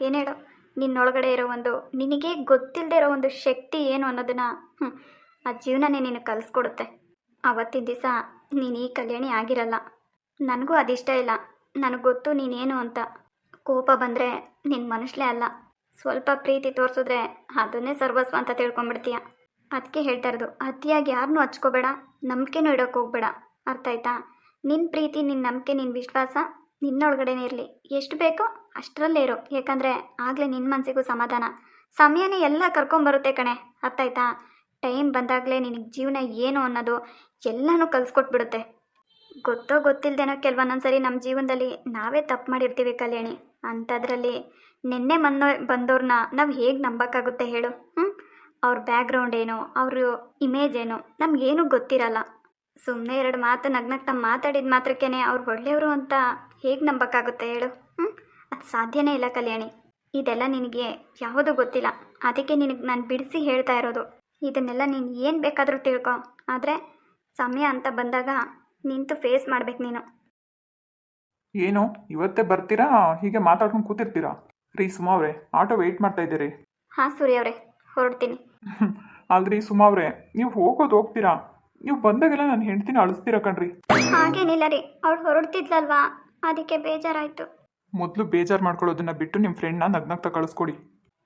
ಏನು ಹೇಳು, ನಿನ್ನೊಳಗಡೆ ಇರೋ ಒಂದು ನಿನಗೆ ಗೊತ್ತಿಲ್ಲದೆ ಇರೋ ಒಂದು ಶಕ್ತಿ ಏನು ಅನ್ನೋದನ್ನು ಆ ಜೀವನನೇ ನೀನು ಕಲಿಸ್ಕೊಡುತ್ತೆ. ಆವತ್ತಿನ ದಿವಸ ನೀನು ಈ ಕಲ್ಯಾಣಿ ಆಗಿರಲ್ಲ. ನನಗೂ ಅದಿಷ್ಟ ಇಲ್ಲ. ನನಗೆ ಗೊತ್ತು ನೀನೇನು ಅಂತ. ಕೋಪ ಬಂದರೆ ನಿನ್ನ ಮನುಷ್ಯಲೇ ಅಲ್ಲ. ಸ್ವಲ್ಪ ಪ್ರೀತಿ ತೋರಿಸಿದ್ರೆ ಅದನ್ನೇ ಸರ್ವಸ್ವ ಅಂತ ತಿಳ್ಕೊಂಬಿಡ್ತೀಯ. ಅದಕ್ಕೆ ಹೇಳ್ತಾ ಇರೋದು, ಅತಿಯಾಗಿ ಯಾರನ್ನೂ ಹಚ್ಕೋಬೇಡ, ನಂಬಿಕೆನೂ ಇಡೋಕೆ ಹೋಗ್ಬೇಡ, ಅರ್ಥ ಆಯ್ತಾ? ನಿನ್ನ ಪ್ರೀತಿ, ನಿನ್ನ ನಂಬಿಕೆ, ನಿನ್ನ ವಿಶ್ವಾಸ ನಿನ್ನೊಳಗಡೆನೇ ಇರಲಿ. ಎಷ್ಟು ಬೇಕೋ ಅಷ್ಟರಲ್ಲೇ ಇರು. ಯಾಕಂದರೆ ಆಗಲೇ ನಿನ್ನ ಮನಸ್ಸಿಗೂ ಸಮಾಧಾನ. ಸಮಯನೇ ಎಲ್ಲ ಕರ್ಕೊಂಬರುತ್ತೆ ಕಣೆ, ಅರ್ಥ ಆಯ್ತಾ? ಟೈಮ್ ಬಂದಾಗಲೇ ನಿನಗೆ ಜೀವನ ಏನು ಅನ್ನೋದು ಎಲ್ಲನೂ ಕಲಿಸ್ಕೊಟ್ಬಿಡುತ್ತೆ. ಗೊತ್ತೋ ಗೊತ್ತಿಲ್ಲದೇನೋ ಕೆಲವೊಂದೊಂದು ಸರಿ ನಮ್ಮ ಜೀವನದಲ್ಲಿ ನಾವೇ ತಪ್ಪು ಮಾಡಿರ್ತೀವಿ ಕಲ್ಯಾಣಿ. ಅಂಥದ್ರಲ್ಲಿ ನಿನ್ನೆ ಬಂದವ್ರನ್ನ ನಾವು ಹೇಗೆ ನಂಬೋಕ್ಕಾಗುತ್ತೆ ಹೇಳು? ಅವ್ರ ಬ್ಯಾಕ್ಗ್ರೌಂಡ್ ಏನು, ಅವ್ರ ಇಮೇಜ್ ಏನು ನಮಗೇನು ಗೊತ್ತಿರಲ್ಲ. ಸುಮ್ಮನೆ ಎರಡು ಮಾತು ನಗ್ನಗ್ತಾ ಮಾತಾಡಿದ ಮಾತ್ರಕ್ಕೇ ಅವ್ರು ಒಳ್ಳೆಯವರು ಅಂತ ಹೇಗೆ ನಂಬೋಕ್ಕಾಗುತ್ತೆ ಹೇಳು? ಅದು ಸಾಧ್ಯನೇ ಇಲ್ಲ ಕಲ್ಯಾಣಿ. ಇದೆಲ್ಲ ನಿನಗೆ ಯಾವುದೂ ಗೊತ್ತಿಲ್ಲ. ಅದಕ್ಕೆ ನಿನಗೆ ನಾನು ಬಿಡಿಸಿ ಹೇಳ್ತಾ ಇರೋದು. ಇದನ್ನೆಲ್ಲ ನೀನು ಏನು ಬೇಕಾದರೂ ತಿಳ್ಕೊ, ಆದರೆ ಸಮಯ ಅಂತ ಬಂದಾಗ ನಿಂತು ಫೇಸ್ ಮಾಡ್ಬೇಕು ನೀನು. ಏನು ಇವತ್ತೇ ಬರ್ತೀರಾ? ಹೀಗೆ ಮಾತಾಡ್ಕೊಂಡು ಕೂತಿರ್ತೀರಾ? ರೀ ಸುಮಾ ಅವರೇ, ಆಟೋ ವೆಯ್ಟ್ ಮಾಡ್ತಾ ಇದ್ದೀರಿ. ಹಾಂ ಸೂರ್ಯ ಅವರೇ, ಹೊರಡ್ತೀನಿ. ಅಲ್ರಿ ಸುಮಾ ಅವರೇ, ನೀವು ಹೋಗ್ತೀರಾ? ನೀವು ಬಂದಾಗೆಲ್ಲ ನನ್ನ ಹೆಂಡ್ತಿನ ಅಳಿಸ್ತೀರಾ ಕಣ್ರಿ. ಹಾಗೇನಿಲ್ಲ ರೀ, ಅವ್ಳು ಹೊರಡ್ತಿದ್ಲಲ್ವಾ, ಅದಕ್ಕೆ ಬೇಜಾರಾಯಿತು. ಮೊದಲು ಬೇಜಾರು ಮಾಡ್ಕೊಳ್ಳೋದನ್ನ ಬಿಟ್ಟು ನಿಮ್ಮ ಫ್ರೆಂಡ್ನ ನಗ್ನಗ್ತಾ ಕಳಿಸ್ಕೊಡಿ.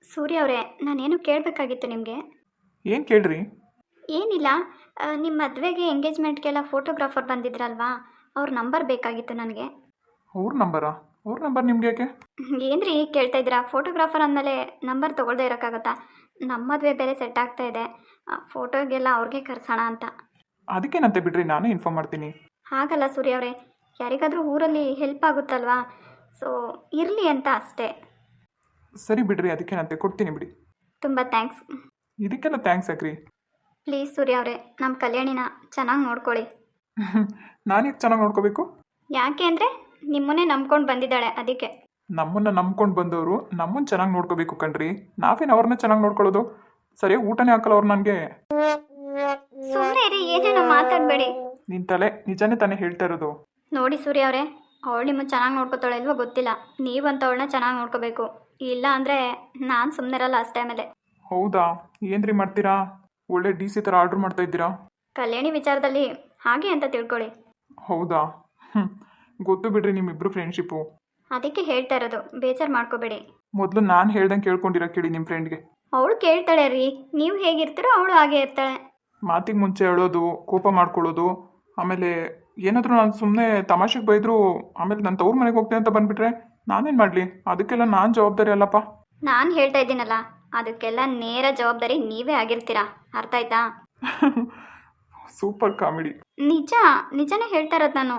ಸೂರ್ಯ ಅವರೇ, ನಾನೇನು ಕೇಳಬೇಕಾಗಿತ್ತು ನಿಮಗೆ. ಏನು ಕೇಳ್ರಿ? ಏನಿಲ್ಲ, ನಿಮ್ಮ ಮದುವೆಗೆ ಎಂಗೇಜ್ಮೆಂಟ್ಗೆಲ್ಲ ಫೋಟೋಗ್ರಾಫರ್ ಬಂದಿದ್ರಲ್ವಾ, ಅವ್ರ ನಂಬರ್ ಬೇಕಾಗಿತ್ತು ನನಗೆ. ಅವ್ರ ನಂಬರ್ ನಿಮ್ಗೆ ಯಾಕೆ? ಏನ್ರಿ ಕೇಳ್ತಾ ಇದ್ದೀರಾ? ಫೋಟೋಗ್ರಾಫರ್ ಅಂದಮೇಲೆ ನಂಬರ್ ತೊಗೊಳ್ದೇ ಇರೋಕ್ಕಾಗತ್ತಾ? ನಮ್ಮ ಮದುವೆ ಬೇರೆ ಸೆಟ್ ಆಗ್ತಾ ಇದೆ, ಫೋಟೋಗೆಲ್ಲ ಅವ್ರಿಗೆ ಕರ್ಸೋಣ ಅಂತ. ಅದಕ್ಕೇನಂತೆ ಬಿಡ್ರಿ, ನಾನೇ ಇನ್ಫಾರ್ಮ್ ಮಾಡ್ತೀನಿ. ಹಾಗಲ್ಲ ಸೂರ್ಯ ಅವರೇ, ಯಾರಿಗಾದರೂ ಊರಲ್ಲಿ ಹೆಲ್ಪ್ ಆಗುತ್ತಲ್ವಾ, ಸೊ ಇರಲಿ ಅಂತ ಅಷ್ಟೇ. ಸರಿ ಬಿಡ್ರಿ, ಅದಕ್ಕೇನಂತೆ, ಕೊಡ್ತೀನಿ ಬಿಡಿ. ತುಂಬ ಥ್ಯಾಂಕ್ಸ್. ಇದಕ್ಕೆಲ್ಲ ಥ್ಯಾಂಕ್ಸ್ ಯಾಕ್ರಿ? ಪ್ಲೀಸ್ ಸೂರ್ಯ ಅವರೇ, ನಮ್ಮ ಕಲ್ಯಾಣಿನ ಚೆನ್ನಾಗಿ ನೋಡ್ಕೊಳ್ಳಿ. ನಾನೀಗ ಚೆನ್ನಾಗಿ ನೋಡ್ಕೋಬೇಕು? ಯಾಕೆ ಅಂದರೆ ನಿಮ್ಮನ್ನೇ ನಂಬ್ಕೊಂಡು ಬಂದಿದ್ದಾಳೆ, ಅದಕ್ಕೆ. ನಮ್ಮನ್ನು ನಂಬ್ಕೊಂಡು ಬಂದವರು ನಮ್ಮನ್ನು ಚೆನ್ನಾಗಿ ನೋಡ್ಕೋಬೇಕು ಕಣ್ರಿ. ನಾವೇನು ಅವ್ರನ್ನ ಚೆನ್ನಾಗಿ ನೋಡ್ಕೊಳ್ಳೋದು? ಸರಿಯಾಗಿ ಊಟನೇ ಹಾಕಲ್ಲ ಅವ್ರು ನನಗೆ. ಸುಮ್ಮನೆ ಇರಿ, ಏನೇನೋ ಮಾತಾಡಬೇಡಿ. ನಿನ್ನ ತಲೆ ನಿಜಾನೇ ತಾನೇ ಹೇಳ್ತಾ ಇರೋದು. ನೋಡಿ ಸೂರ್ಯ ಅವರೇ, ಅವಳು ನಿಮ್ಮನ್ನು ಚೆನ್ನಾಗಿ ನೋಡ್ಕೋತಾಳೆ ಇಲ್ವೋ ಗೊತ್ತಿಲ್ಲ. ನೀವಂತ ಅವಳನ್ನ ಚೆನ್ನಾಗಿ ನೋಡ್ಕೋಬೇಕು, ಇಲ್ಲ ಅಂದರೆ ನಾನು ಸುಮ್ಮನೆ ಇರಲ್ಲ ಅಷ್ಟೇ. ಆಮೇಲೆ ಹೌದಾ, ಏನ್ರಿ ಮಾಡ್ತೀರಾ? ಒಳ್ಳೆ DC ಥರ ಆರ್ಡ್ರ್ ಮಾಡ್ತಾ ಇದ್ದೀರಾ. ಕಲ್ಯಾಣಿ ವಿಚಾರದಲ್ಲಿ ಹಾಗೆ ಅಂತ ತಿಳ್ಕೊಳ್ಳಿ. ಹೌದಾ? ಗೊತ್ತು ಬಿಡ್ರಿ ನಿಮ್ಮಿಬ್ರು ಫ್ರೆಂಡ್ಶಿಪ್ಪು. ಅದಕ್ಕೆ ಹೇಳ್ತಾ ಇರೋದು, ಬೇಜಾರು ಮಾಡ್ಕೋಬೇಡಿ. ಮೊದಲು ನಾನು ಹೇಳ್ದಂಗೆ ಕೇಳ್ಕೊಂಡಿರೋ ಕೇಳಿ ನಿಮ್ಮ ಫ್ರೆಂಡ್ಗೆ. ಅವಳು ಕೇಳ್ತಾಳೆ ರೀ, ನೀವು ಹೇಗಿರ್ತೀರೋ ಅವಳು ಹಾಗೆ ಇರ್ತಾಳೆ. ಮಾತಿಗೆ ಮುಂಚೆ ಹೇಳೋದು, ಕೋಪ ಮಾಡ್ಕೊಳ್ಳೋದು, ಆಮೇಲೆ ಏನಾದರೂ ನಾನು ಸುಮ್ಮನೆ ತಮಾಷೆಗೆ ಬೈದ್ರು ಆಮೇಲೆ ನನ್ನ ತವ್ರ ಮನೆಗೆ ಹೋಗ್ತೀನಿ ಅಂತ ಬಂದುಬಿಟ್ರೆ ನಾನೇನು ಮಾಡಲಿ? ಅದಕ್ಕೆಲ್ಲ ನಾನು ಜವಾಬ್ದಾರಿ ಅಲ್ಲಪ್ಪ. ನಾನು ಹೇಳ್ತಾ ಇದ್ದೀನಲ್ಲ, ಅದಕ್ಕೆಲ್ಲ ನೇರ ಜವಾಬ್ದಾರಿ ನೀವೇ ಆಗಿರ್ತೀರಾ, ಅರ್ಥ ಆಯ್ತಾ? Super comedy. ನಿಜನೇ ಹೇಳ್ತಾ ಇರೋದು ನಾನು.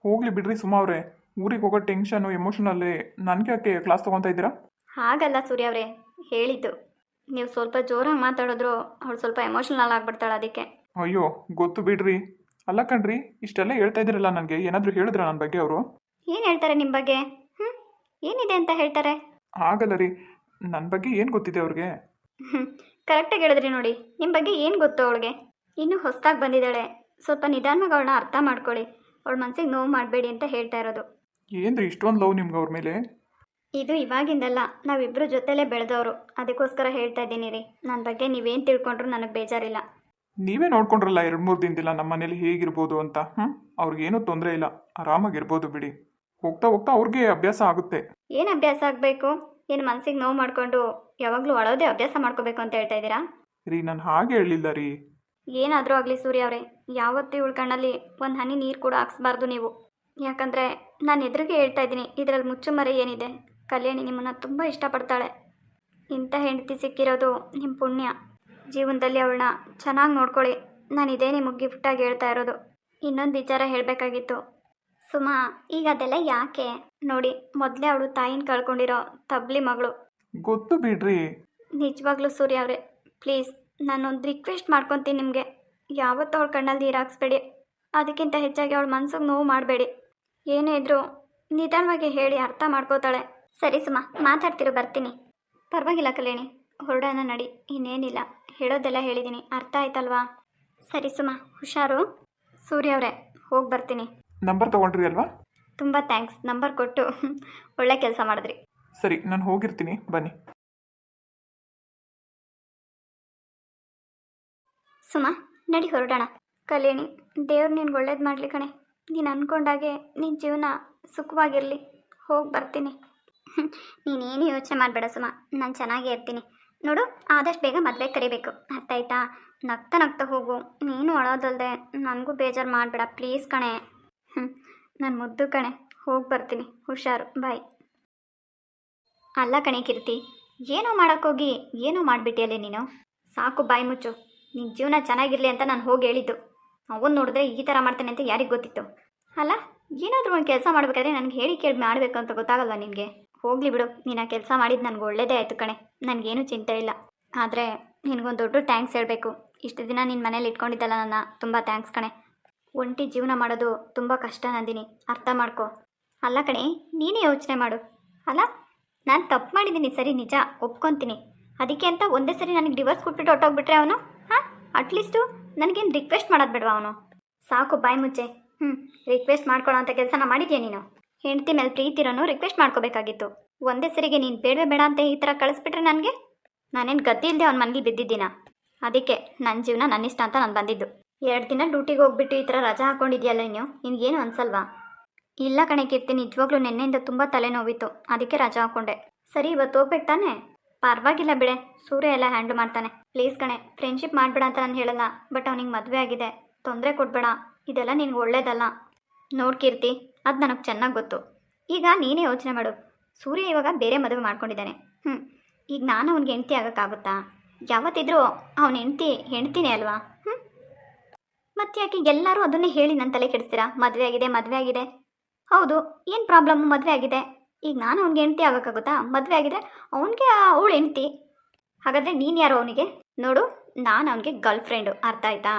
ಹೋಗ್ಲಿ ಬಿಡ್ರಿ ಸುಮಾ ಅವರೇ, ಊರಿಗೆ ಹೋಗೋ ಟೆನ್ಷನು ಎಮೋಷನಲ್ಲಿ ನನಗೆ ಯಾಕೆ ಕ್ಲಾಸ್ ತೊಗೊತಾ ಇದ್ದೀರಾ? ಹಾಗಲ್ಲ ಸೂರ್ಯ ಅವರೇ ಹೇಳಿದ್ದು, ನೀವು ಸ್ವಲ್ಪ ಜೋರಾಗಿ ಮಾತಾಡಿದ್ರು ಅವಳು ಸ್ವಲ್ಪ ಎಮೋಷನಲ್ ಆಗಿಬಿಡ್ತಾಳೆ, ಅದಕ್ಕೆ. ಅಯ್ಯೋ ಗೊತ್ತು ಬಿಡ್ರಿ. ಅಲ್ಲ ಕಣ್ರಿ, ಇಷ್ಟೆಲ್ಲ ಹೇಳ್ತಾ ಇದ್ದೀರಲ್ಲ, ನನಗೆ ಏನಾದರೂ ಹೇಳಿದ್ರ ನನ್ನ ಬಗ್ಗೆ ಅವರು? ಏನು ಹೇಳ್ತಾರೆ ನಿಮ್ಮ ಬಗ್ಗೆ? ಏನಿದೆ ಅಂತ ಹೇಳ್ತಾರೆ? ಆಗಲ್ಲ ರೀ, ನನ್ನ ಬಗ್ಗೆ ಏನು ಗೊತ್ತಿದೆ ಅವ್ರಿಗೆ? ಕರೆಕ್ಟಾಗಿ ಹೇಳಿದ್ರಿ ನೋಡಿ, ನಿಮ್ಮ ಬಗ್ಗೆ ಏನು ಗೊತ್ತು ಅವಳಿಗೆ? ಇನ್ನೂ ಹೊಸದಾಗಿ ಬಂದಿದ್ದಾಳೆ, ಸ್ವಲ್ಪ ನಿಧಾನವಾಗಿ ಅವಳನ್ನ ಅರ್ಥ ಮಾಡ್ಕೊಳ್ಳಿ. ಅವಳ ಮನಸ್ಸಿಗೆ ನೋವು ಮಾಡಬೇಡಿ ಅಂತ ಹೇಳ್ತಾ ಇರೋದು. ಏನ್ರಿ ಇಷ್ಟೊಂದು ಲವ್ ನಿಮ್ಗೆ ಅವ್ರ ಮೇಲೆ? ಇದು ಇವಾಗಿಂದಲ್ಲ, ನಾವಿಬ್ಬರು ಜೊತೆಲೇ ಬೆಳೆದವರು. ಅದಕ್ಕೋಸ್ಕರ ಹೇಳ್ತಾ ಇದ್ದೀನಿ ರೀ, ನನ್ನ ಬಗ್ಗೆ ನೀವೇನು ತಿಳ್ಕೊಂಡ್ರು ನನಗೆ ಬೇಜಾರಿಲ್ಲ. ನೀವೇ ನೋಡ್ಕೊಂಡ್ರಲ್ಲ 2-3 ದಿನದಿಲ್ಲ ನಮ್ಮ ಮನೇಲಿ ಹೇಗಿರ್ಬೋದು ಅಂತ. ಅವ್ರಿಗೇನೂ ತೊಂದರೆ ಇಲ್ಲ, ಆರಾಮಾಗಿರ್ಬೋದು ಬಿಡಿ. ಹೋಗ್ತಾ ಹೋಗ್ತಾ ಅವ್ರಿಗೆ ಅಭ್ಯಾಸ ಆಗುತ್ತೆ. ಏನು ಅಭ್ಯಾಸ ಆಗಬೇಕು? ಏನು ಮನಸ್ಸಿಗೆ ನೋವು ಮಾಡಿಕೊಂಡು ಯಾವಾಗಲೂ ಅಳೋದೇ ಅಭ್ಯಾಸ ಮಾಡ್ಕೋಬೇಕು ಅಂತ ಹೇಳ್ತಾ ಇದ್ದೀರಾ? ರೀ ನಾನು ಹಾಗೆ ಹೇಳಿಲ್ಲ ರೀ. ಏನಾದರೂ ಆಗಲಿ ಸೂರ್ಯ ಅವರೇ, ಯಾವತ್ತೂ ಇವಳ ಕಣ್ಣಲ್ಲಿ ಒಂದು ಹನಿ ನೀರು ಕೂಡ ಹಾಕ್ಸ್ಬಾರ್ದು ನೀವು. ಯಾಕಂದರೆ ನಾನು ಎದುರಿಗೆ ಹೇಳ್ತಾ ಇದ್ದೀನಿ, ಇದರಲ್ಲಿ ಮುಚ್ಚುಮರೆ ಏನಿದೆ. ಕಲ್ಯಾಣಿ ನಿಮ್ಮನ್ನು ತುಂಬ ಇಷ್ಟಪಡ್ತಾಳೆ. ಇಂಥ ಹೆಂಡತಿ ಸಿಕ್ಕಿರೋದು ನಿಮ್ಮ ಪುಣ್ಯ. ಜೀವನದಲ್ಲಿ ಅವಳನ್ನ ಚೆನ್ನಾಗಿ ನೋಡ್ಕೊಳ್ಳಿ. ನಾನು ಇದೇ ನಿಮಗೆ ಗಿಫ್ಟಾಗಿ ಹೇಳ್ತಾ ಇರೋದು. ಇನ್ನೊಂದು ವಿಚಾರ ಹೇಳಬೇಕಾಗಿತ್ತು ಸುಮಾ. ಈಗ ಅದೆಲ್ಲ ಯಾಕೆ? ನೋಡಿ, ಮೊದಲೇ ಅವಳು ತಾಯಿನ ಕಳ್ಕೊಂಡಿರೋ ತಬ್ಲಿ ಮಗಳು. ಗೊತ್ತು ಬಿಡ್ರಿ. ನಿಜವಾಗ್ಲೂ ಸೂರ್ಯ ಅವರೇ, ಪ್ಲೀಸ್ ನಾನೊಂದು ರಿಕ್ವೆಸ್ಟ್ ಮಾಡ್ಕೊತೀನಿ ನಿಮಗೆ. ಯಾವತ್ತೂ ಅವಳ ಕಣ್ಣಲ್ಲಿ ನೀರು ಹಾಕ್ಸ್ಬೇಡಿ. ಅದಕ್ಕಿಂತ ಹೆಚ್ಚಾಗಿ ಅವಳ ಮನ್ಸಿಗೆ ನೋವು ಮಾಡಬೇಡಿ. ಏನೇ ಇದ್ರೂ ನಿಧಾನವಾಗಿ ಹೇಳಿ, ಅರ್ಥ ಮಾಡ್ಕೋತಾಳೆ. ಸರಿ ಸುಮಾ, ಮಾತಾಡ್ತಿರೋ, ಬರ್ತೀನಿ. ಪರವಾಗಿಲ್ಲ ಕಲ್ಯಾಣಿ, ಹೊರಡೋಣ ನಡಿ. ಇನ್ನೇನಿಲ್ಲ, ಹೇಳೋದೆಲ್ಲ ಹೇಳಿದ್ದೀನಿ, ಅರ್ಥ ಆಯ್ತಲ್ವಾ? ಸರಿ ಸುಮಾ, ಹುಷಾರು. ಸೂರ್ಯ ಅವರೇ, ಹೋಗಿ ಬರ್ತೀನಿ. ನಂಬರ್ ತೊಗೊಂಡ್ರಿ ಅಲ್ವಾ? ತುಂಬ ಥ್ಯಾಂಕ್ಸ್, ನಂಬರ್ ಕೊಟ್ಟು ಒಳ್ಳೆ ಕೆಲಸ ಮಾಡಿದ್ರಿ. ಸರಿ, ನಾನು ಹೋಗಿರ್ತೀನಿ, ಬನ್ನಿ. ಸುಮಾ, ನಡಿ ಹೊರಡೋಣ. ಕಲ್ಯಾಣಿ, ದೇವ್ರು ನಿನ್ಗೆ ಒಳ್ಳೇದು ಮಾಡಲಿ ಕಣೆ. ನೀನು ಅಂದ್ಕೊಂಡಾಗೆ ನಿನ್ನ ಜೀವನ ಸುಖವಾಗಿರಲಿ. ಹೋಗಿ ಬರ್ತೀನಿ. ನೀನೇನು ಯೋಚನೆ ಮಾಡಬೇಡ ಸುಮಾ, ನಾನು ಚೆನ್ನಾಗೇ ಇರ್ತೀನಿ. ನೋಡು, ಆದಷ್ಟು ಬೇಗ ಮದುವೆ ಕರಿಬೇಕು, ಅರ್ಥ ಆಯ್ತಾ? ನಗ್ತಾ ನಗ್ತಾ ಹೋಗು. ನೀನು ಅಳೋದಲ್ದೆ ನನಗೂ ಬೇಜಾರು ಮಾಡಬೇಡ ಪ್ಲೀಸ್ ಕಣೆ. ನಾನು ಮುದ್ದು ಕಣೆ, ಹೋಗಿ ಬರ್ತೀನಿ. ಹುಷಾರು, ಬಾಯ್. ಅಲ್ಲ ಕಣೆ ಕೀರ್ತಿ, ಏನೋ ಮಾಡೋಕ್ಕೋಗಿ ಏನೋ ಮಾಡಿಬಿಟ್ಟಿಯಲ್ಲೇ ನೀನು. ಸಾಕು, ಬಾಯಿ ಮುಚ್ಚು. ನಿನ್ನ ಜೀವನ ಚೆನ್ನಾಗಿರಲಿ ಅಂತ ನಾನು ಹೋಗಿ ಹೇಳಿದ್ದು. ಅವನು ನೋಡಿದ್ರೆ ಈ ಥರ ಮಾಡ್ತಾನೆ ಅಂತ ಯಾರಿಗೆ ಗೊತ್ತಿತ್ತು? ಅಲ್ಲ, ಏನಾದರೂ ಒಂದು ಕೆಲಸ ಮಾಡಬೇಕಾದ್ರೆ ನನಗೆ ಹೇಳಿ ಕೇಳಿ ಮಾಡಬೇಕು ಅಂತ ಗೊತ್ತಾಗಲ್ವಾ ನಿನಗೆ? ಹೋಗಲಿ ಬಿಡು, ನೀನು ಆ ಕೆಲಸ ಮಾಡಿದ್ದು ನನಗೆ ಒಳ್ಳೇದೇ ಆಯಿತು ಕಣೆ. ನನಗೇನು ಚಿಂತೆ ಇಲ್ಲ. ಆದರೆ ನಿನಗೊಂದು ದೊಡ್ಡ ಥ್ಯಾಂಕ್ಸ್ ಹೇಳಬೇಕು. ಇಷ್ಟು ದಿನ ನಿನ್ನ ಮನೇಲಿ ಇಟ್ಕೊಂಡಿದ್ದಲ್ಲ ನನ್ನ, ತುಂಬ ಥ್ಯಾಂಕ್ಸ್ ಕಣೆ. ಒಂಟಿ ಜೀವನ ಮಾಡೋದು ತುಂಬ ಕಷ್ಟ ನಂದಿನಿ, ಅರ್ಥ ಮಾಡ್ಕೊ. ಅಲ್ಲ ಕಣೆ, ನೀನೇ ಯೋಚನೆ ಮಾಡು. ಅಲ್ಲ, ನಾನು ತಪ್ಪು ಮಾಡಿದ್ದೀನಿ ಸರಿ, ನಿಜ ಒಪ್ಕೊತೀನಿ. ಅದಕ್ಕೆ ಅಂತ ಒಂದೇ ಸರಿ ನನಗೆ ಡಿವೋರ್ಸ್ ಕೊಟ್ಬಿಟ್ಟು ಹೊಟ್ಟೋಗ್ಬಿಟ್ರೆ ಅವನು? ಹಾಂ, ಅಟ್ಲೀಸ್ಟು ನನಗೇನು ರಿಕ್ವೆಸ್ಟ್ ಮಾಡೋದು ಬೇಡವಾ ಅವನು? ಸಾಕು, ಬಾಯಿ ಮುಚ್ಚೆ. ರಿಕ್ವೆಸ್ಟ್ ಮಾಡ್ಕೊಳ್ಳೋ ಅಂಥ ಕೆಲಸನ ಮಾಡಿದ್ಯಾ ನೀನು? ಹೆಂಡತಿ ಮೇಲೆ ಪ್ರೀತಿರೋನು ರಿಕ್ವೆಸ್ಟ್ ಮಾಡ್ಕೋಬೇಕಾಗಿತ್ತು. ಒಂದೇ ಸರಿಗೆ ನೀನು ಬೇಡವೇ ಬೇಡ ಅಂತ ಈ ಥರ ಕಳಿಸ್ಬಿಟ್ರೆ ನನಗೆ, ನಾನೇನು ಗತಿ ಇಲ್ಲದೆ ಅವ್ನ ಮನೇಲಿ ಬಿದ್ದಿದ್ದೀನ? ಅದಕ್ಕೆ ನನ್ನ ಜೀವನ ನನ್ನಿಷ್ಟ ಅಂತ ನಾನು ಬಂದಿದ್ದು. 2 ದಿನ ಡ್ಯೂಟಿಗೆ ಹೋಗ್ಬಿಟ್ಟು ಈ ಥರ ರಜಾ ಹಾಕ್ಕೊಂಡಿದ್ಯಲ್ಲ ನೀನು, ನಿನಗೇನು ಅನ್ಸಲ್ವಾ? ಇಲ್ಲ ಕಣೆ ಕೀರ್ತಿ, ನಿಜವಾಗ್ಲೂ ನೆನ್ನೆಯಿಂದ ತುಂಬ ತಲೆನೋವಿತ್ತು, ಅದಕ್ಕೆ ರಜಾ ಹಾಕ್ಕೊಂಡೆ. ಸರಿ, ಇವತ್ತು ಹೋಗ್ಬೇಕು ತಾನೆ? ಪರವಾಗಿಲ್ಲ ಬಿಡೆ, ಸೂರ್ಯ ಎಲ್ಲ ಹ್ಯಾಂಡ್ಲ್ ಮಾಡ್ತಾನೆ. ಪ್ಲೀಸ್ ಕಣೆ, ಫ್ರೆಂಡ್ಶಿಪ್ ಮಾಡಬೇಡ ಅಂತ ನಾನು ಹೇಳಲ್ಲ, ಬಟ್ ಅವ್ನಿಗೆ ಮದುವೆ ಆಗಿದೆ, ತೊಂದರೆ ಕೊಡಬೇಡ. ಇದೆಲ್ಲ ನಿನ್ಗೆ ಒಳ್ಳೇದಲ್ಲ. ನೋಡಿ ಕೀರ್ತಿ, ಅದು ನನಗೆ ಚೆನ್ನಾಗಿ ಗೊತ್ತು. ಈಗ ನೀನೇ ಯೋಚನೆ ಮಾಡು. ಸೂರ್ಯ ಇವಾಗ ಬೇರೆ ಮದುವೆ ಮಾಡ್ಕೊಂಡಿದ್ದಾನೆ. ಈಗ ನಾನು ಅವ್ನಿಗೆ ಹೆಂಡ್ತಿ ಆಗೋಕ್ಕಾಗುತ್ತಾ? ಯಾವತ್ತಿದ್ರೂ ಅವನ ಹೆಂಡ್ತಿನೇ ಅಲ್ವಾ? ಮತ್ತೆ ಯಾಕೆ ಎಲ್ಲರೂ ಅದನ್ನೇ ಹೇಳಿ ನನ್ನ ತಲೆ ಕೆಡಿಸ್ತೀರಾ? ಮದುವೆ ಆಗಿದೆ, ಮದುವೆ ಆಗಿದೆ. ಹೌದು, ಏನು ಪ್ರಾಬ್ಲಮ್ಮು? ಮದುವೆ ಆಗಿದೆ. ಈಗ ನಾನು ಅವ್ನಿಗೆ ಹೆಂಡ್ತಿ ಆಗೋಕ್ಕಾಗುತ್ತಾ? ಮದುವೆ ಆಗಿದೆ, ಅವನಿಗೆ ಅವಳು ಹೆಂಡ್ತಿ. ಹಾಗಾದರೆ ನೀನು ಯಾರು ಅವನಿಗೆ? ನೋಡು, ನಾನು ಅವನಿಗೆ ಗರ್ಲ್ ಫ್ರೆಂಡು, ಅರ್ಥ ಆಯ್ತಾ?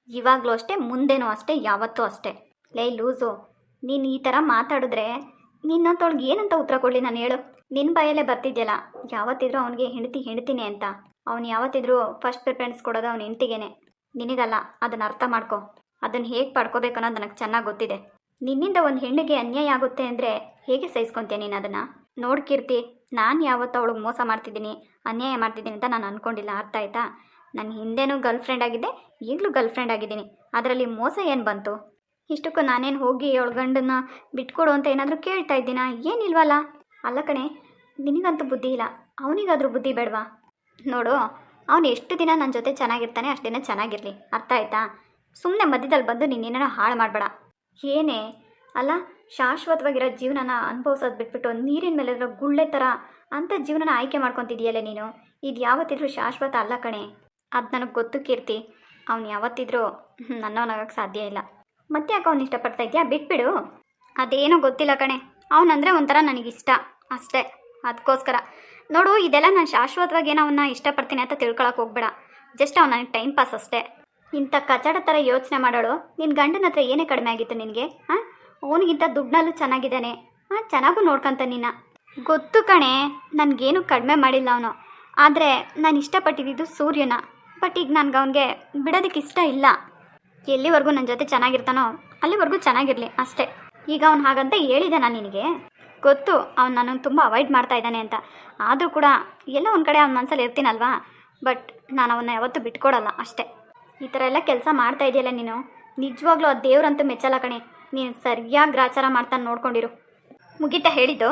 ಇವಾಗಲೂ ಅಷ್ಟೇ, ಮುಂದೆನೂ ಅಷ್ಟೇ, ಯಾವತ್ತೂ ಅಷ್ಟೇ. ಲೇ ಲೂಸು, ನೀನು ಈ ಥರ ಮಾತಾಡಿದ್ರೆ ನಿನ್ನಂತೊಳಗೆ ಏನಂತ ಉತ್ತರ ಕೊಡಲಿ ನಾನು? ಹೇಳು. ನಿನ್ನ ಬಾಯಲ್ಲೇ ಬರ್ತಿದ್ಯಲ್ಲ, ಯಾವತ್ತಿದ್ರೂ ಅವನಿಗೆ ಹೆಂಡ್ತಿನೇ ಅಂತ. ಅವ್ನು ಯಾವತ್ತಿದ್ರೂ ಫಸ್ಟ್ ಪ್ರಿಫರೆನ್ಸ್ ಕೊಡೋದು ಅವ್ನ ಹೆಂಡ್ತಿಗೇನೆ, ನಿನಗಲ್ಲ. ಅದನ್ನು ಅರ್ಥ ಮಾಡ್ಕೊ. ಅದನ್ನು ಹೇಗೆ ಪಡ್ಕೋಬೇಕು ಅನ್ನೋದು ನನಗೆ ಚೆನ್ನಾಗಿ ಗೊತ್ತಿದೆ. ನಿನ್ನಿಂದ ಒಂದು ಹೆಣ್ಣಿಗೆ ಅನ್ಯಾಯ ಆಗುತ್ತೆ ಅಂದರೆ ಹೇಗೆ ಸಹಿಸ್ಕೊತೀಯ ನೀನು ಅದನ್ನು? ನೋಡಿ ಕೀರ್ತಿ, ನಾನು ಯಾವತ್ತೂ ಅವಳಿಗೆ ಮೋಸ ಮಾಡ್ತಿದ್ದೀನಿ, ಅನ್ಯಾಯ ಮಾಡ್ತಿದ್ದೀನಿ ಅಂತ ನಾನು ಅಂದ್ಕೊಂಡಿಲ್ಲ, ಅರ್ಥ ಆಯ್ತಾ? ನನ್ನ ಹಿಂದೆನೂ ಗರ್ಲ್ ಫ್ರೆಂಡ್ ಆಗಿದ್ದೆ, ಈಗಲೂ ಗರ್ಲ್ ಫ್ರೆಂಡ್ ಆಗಿದ್ದೀನಿ. ಅದರಲ್ಲಿ ಮೋಸ ಏನು ಬಂತು? ಇಷ್ಟಕ್ಕೂ ನಾನೇನು ಹೋಗಿ ಅವಳ ಗಂಡನ್ನ ಬಿಟ್ಕೊಡು ಅಂತ ಏನಾದರೂ ಕೇಳ್ತಾ ಇದ್ದೀನಾ? ಏನಿಲ್ವಲ್ಲ. ಅಲ್ಲ ಕಣೆ, ನಿನಗಂತೂ ಬುದ್ಧಿ ಇಲ್ಲ, ಅವನಿಗಾದರೂ ಬುದ್ಧಿ ಬೇಡವಾ? ನೋಡು, ಅವನು ಎಷ್ಟು ದಿನ ನನ್ನ ಜೊತೆ ಚೆನ್ನಾಗಿರ್ತಾನೆ ಅಷ್ಟು ದಿನ ಚೆನ್ನಾಗಿರಲಿ, ಅರ್ಥ ಆಯ್ತಾ? ಸುಮ್ಮನೆ ಮಧ್ಯದಲ್ಲಿ ಬಂದು ನೀನೇನೋ ಹಾಳು ಮಾಡಬೇಡ. ಏನೇ ಅಲ್ಲ, ಶಾಶ್ವತವಾಗಿರೋ ಜೀವನನ ಅನುಭವಿಸೋದು ಬಿಟ್ಬಿಟ್ಟು ನೀರಿನ ಮೇಲಿರೋ ಗುಳ್ಳೆ ಥರ ಅಂಥ ಜೀವನನ ಆಯ್ಕೆ ಮಾಡ್ಕೊತಿದೆಯಲ್ಲ ನೀನು. ಇದು ಯಾವತ್ತಿದ್ರೂ ಶಾಶ್ವತ ಅಲ್ಲ ಕಣೆ. ಅದು ನನಗೆ ಗೊತ್ತು ಕೀರ್ತಿ. ಅವ್ನು ಯಾವತ್ತಿದ್ರೂ ನನ್ನವನಾಗಕ್ಕೆ ಸಾಧ್ಯ ಇಲ್ಲ. ಮತ್ತೆ ಯಾಕೆ ಅವ್ನು ಇಷ್ಟಪಡ್ತಾ ಇದೆಯಾ? ಬಿಟ್ಬಿಡು. ಅದೇನೋ ಗೊತ್ತಿಲ್ಲ ಕಣೆ, ಅವನಂದರೆ ಒಂಥರ ನನಗಿಷ್ಟ ಅಷ್ಟೇ, ಅದಕ್ಕೋಸ್ಕರ. ನೋಡು, ಇದೆಲ್ಲ ನಾನು ಶಾಶ್ವತವಾಗಿ ಏನೋ ಅವನ್ನ ಇಷ್ಟಪಡ್ತೀನಿ ಅಂತ ತಿಳ್ಕೊಳಕ್ಕೆ ಹೋಗ್ಬೇಡ. ಜಸ್ಟ್ ಅವ್ನು ನನಗೆ ಟೈಮ್ ಪಾಸ್ ಅಷ್ಟೇ. ಇಂಥ ಕಚಡ ಥರ ಯೋಚನೆ ಮಾಡೋಳು ನಿನ್ನ ಗಂಡನ ಹತ್ರ ಏನೇ ಕಡಿಮೆ ಆಗಿತ್ತು ನಿನಗೆ? ಹಾಂ, ಅವನಿಗಿಂತ ದುಡ್ಡಲ್ಲೂ ಚೆನ್ನಾಗಿದ್ದಾನೆ. ಹಾಂ, ಚೆನ್ನಾಗೂ ನೋಡ್ಕೊಂತ ನಿನ್ನ. ಗೊತ್ತು ಕಣೆ, ನನಗೇನು ಕಡಿಮೆ ಮಾಡಿಲ್ಲ ಅವನು. ಆದರೆ ನಾನು ಇಷ್ಟಪಟ್ಟಿದ್ದು ಸೂರ್ಯನ. ಬಟ್ ಈಗ ನನಗೆ ಅವನಿಗೆ ಬಿಡೋದಕ್ಕೆ ಇಷ್ಟ ಇಲ್ಲ. ಎಲ್ಲಿವರೆಗೂ ನನ್ನ ಜೊತೆ ಚೆನ್ನಾಗಿರ್ತಾನೋ ಅಲ್ಲಿವರೆಗೂ ಚೆನ್ನಾಗಿರಲಿ ಅಷ್ಟೇ. ಈಗ ಅವ್ನು ಹಾಗಂತ ಹೇಳಿದೆ ನಾನು ನಿನಗೆ ಗೊತ್ತು ಅವ್ನು ನನ್ನನ್ನು ತುಂಬ ಅವಾಯ್ಡ್ ಮಾಡ್ತಾ ಇದ್ದಾನೆ ಅಂತ. ಆದರೂ ಕೂಡ ಎಲ್ಲ ಒಂದು ಕಡೆ ಅವ್ನ ಮನಸ್ಸಲ್ಲಿ ಇರ್ತೀನಲ್ವಾ. ಬಟ್ ನಾನು ಅವನ್ನ ಯಾವತ್ತೂ ಬಿಟ್ಕೊಡಲ್ಲ ಅಷ್ಟೇ. ಈ ಥರ ಎಲ್ಲ ಕೆಲಸ ಮಾಡ್ತಾ ಇದೆಯಲ್ಲ ನೀನು, ನಿಜವಾಗ್ಲೂ ಆ ದೇವ್ರಂತೂ ಮೆಚ್ಚಲ್ಲ ಕಣೆ. ನೀನು ಸರಿಯಾಗಿ ಗ್ರಾಚಾರ ಮಾಡ್ತಾನೆ ನೋಡ್ಕೊಂಡಿರು. ಮುಗಿತಾ ಹೇಳಿದ್ದು?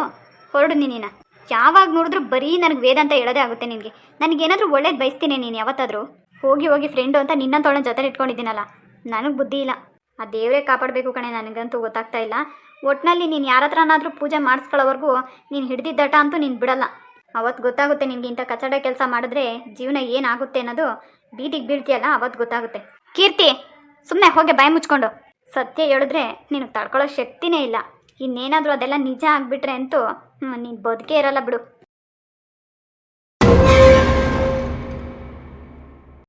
ಹೊರಡು ನೀನಿನ. ಯಾವಾಗ ನೋಡಿದ್ರು ಬರೀ ನನಗೆ ವೇದ ಅಂತ ಹೇಳೋದೇ ಆಗುತ್ತೆ ನಿನಗೆ. ನನಗೇನಾದರೂ ಒಳ್ಳೇದು ಬಯಸ್ತೀನಿ ನೀನು ಯಾವತ್ತಾದರೂ. ಹೋಗಿ ಫ್ರೆಂಡು ಅಂತ ನಿನ್ನಂತವಳನ್ನ ಜೊತೆ ಇಟ್ಕೊಂಡಿದ್ದೀನಲ್ಲ, ನನಗೆ ಬುದ್ಧಿ ಇಲ್ಲ. ಆ ದೇವರೇ ಕಾಪಾಡಬೇಕು ಕಣೆ, ನನಗಂತೂ ಗೊತ್ತಾಗ್ತಾ ಇಲ್ಲ. ಒಟ್ಟಿನಲ್ಲಿ ನೀನು ಯಾರ ಹತ್ರನಾದರೂ ಪೂಜೆ ಮಾಡಿಸ್ಕೊಳ್ಳೋವರೆಗೂ ನೀನು ಹಿಡ್ದಿದ್ದಟ ಅಂತೂ ನೀನು ಬಿಡಲ್ಲ. ಅವತ್ತು ಗೊತ್ತಾಗುತ್ತೆ ನಿನಗೆ ಇಂಥ ಕಚಡ ಕೆಲಸ ಮಾಡಿದ್ರೆ ಜೀವನ ಏನಾಗುತ್ತೆ ಅನ್ನೋದು. ಬೀದಿಗೆ ಬೀಳ್ತೀಯಲ್ಲ ಅವತ್ತು ಗೊತ್ತಾಗುತ್ತೆ. ಕೀರ್ತಿ, ಸುಮ್ಮನೆ ಹೋಗಿ ಬಾಯಿ ಮುಚ್ಕೊಂಡು. ಸತ್ಯ ಹೇಳಿದ್ರೆ ನಿನಗೆ ತಡ್ಕೊಳ್ಳೋ ಶಕ್ತಿನೇ ಇಲ್ಲ. ಇನ್ನೇನಾದರೂ ಅದೆಲ್ಲ ನಿಜ ಆಗಿಬಿಟ್ರೆ ಅಂತೂ ನೀನು ಬದುಕೇ ಇರಲ್ಲ ಬಿಡು.